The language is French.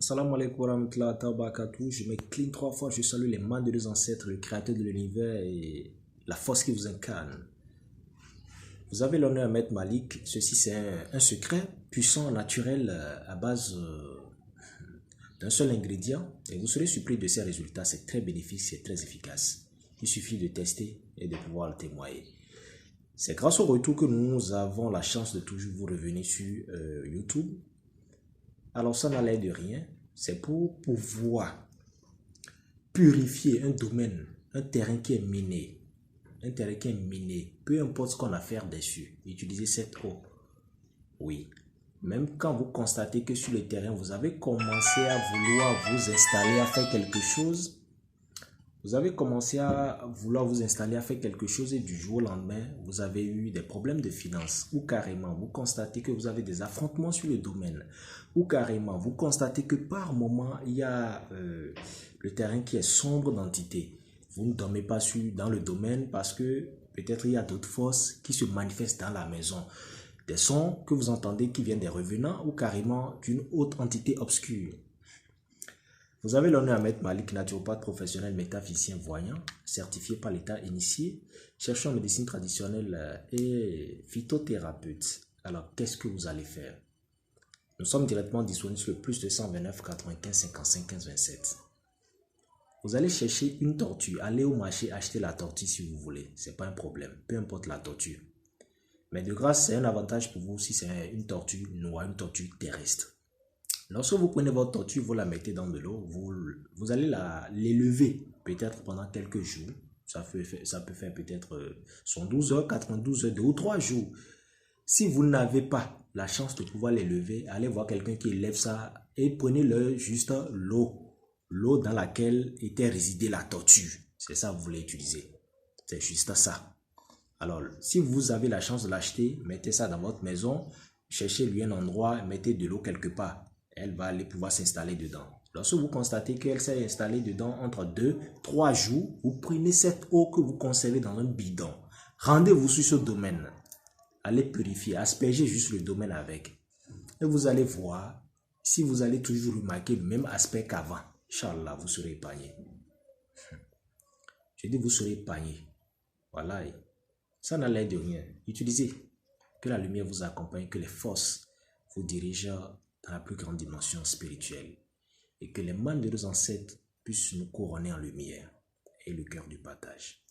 Salam alaikum warahmatullahi wabarakatuh. Je m'incline 3 fois, je salue les mains de deux ancêtres, le créateur de l'univers et la force qui vous incarne. Vous avez l'honneur à Maître Malik. Ceci, c'est un secret puissant, naturel, à base d'un seul ingrédient. Et vous serez surpris de ses résultats. C'est très bénéfique, c'est très efficace. Il suffit de tester et de pouvoir le témoigner. C'est grâce au retour que nous avons la chance de toujours vous revenir sur YouTube. Alors ça n'a l'air de rien, c'est pour pouvoir purifier un domaine, un terrain qui est miné, peu importe ce qu'on a à faire dessus, utilisez cette eau. Oui, même quand vous constatez que sur le terrain, vous avez commencé à vouloir vous installer, à faire quelque chose, et du jour au lendemain, vous avez eu des problèmes de finances ou carrément, vous constatez que vous avez des affrontements sur le domaine ou carrément, vous constatez que par moment, il y a le terrain qui est sombre d'entité. Vous ne dormez pas dans le domaine parce que peut-être il y a d'autres forces qui se manifestent dans la maison. Des sons que vous entendez qui viennent des revenants ou carrément d'une autre entité obscure. Vous avez l'honneur à Maître Malik, naturopathe professionnel, métaphysicien, voyant, certifié par l'État, initié, chercheur en médecine traditionnelle et phytothérapeute. Alors, qu'est-ce que vous allez faire? Nous sommes directement disponibles sur le plus 229 95 55 15 27. Vous allez chercher une tortue, allez au marché acheter la tortue si vous voulez, c'est pas un problème, peu importe la tortue. Mais de grâce, c'est un avantage pour vous si c'est une tortue noire, une tortue terrestre. Lorsque vous prenez votre tortue, vous la mettez dans de l'eau, vous allez l'élever peut-être pendant quelques jours. Ça peut faire peut-être 112 heures, 92 heures, 2 ou 3 jours. Si vous n'avez pas la chance de pouvoir l'élever, allez voir quelqu'un qui élève ça et prenez-le juste l'eau dans laquelle était résidée la tortue. C'est ça que vous voulez utiliser. C'est juste ça. Alors, si vous avez la chance de l'acheter, mettez ça dans votre maison, cherchez-lui un endroit, mettez de l'eau quelque part. Elle va aller pouvoir s'installer dedans. Lorsque vous constatez qu'elle s'est installée dedans entre 2-3 jours, vous prenez cette eau que vous conservez dans un bidon. Rendez-vous sur ce domaine. Allez purifier, aspergez juste le domaine avec. Et vous allez voir, si vous allez toujours remarquer le même aspect qu'avant, Inch'Allah, vous serez épargné. Je dis, vous serez épargné. Voilà. Ça n'a l'air de rien. Utilisez. Que la lumière vous accompagne, que les forces vous dirigent dans la plus grande dimension spirituelle et que les mains de nos ancêtres puissent nous couronner en lumière et le cœur du partage.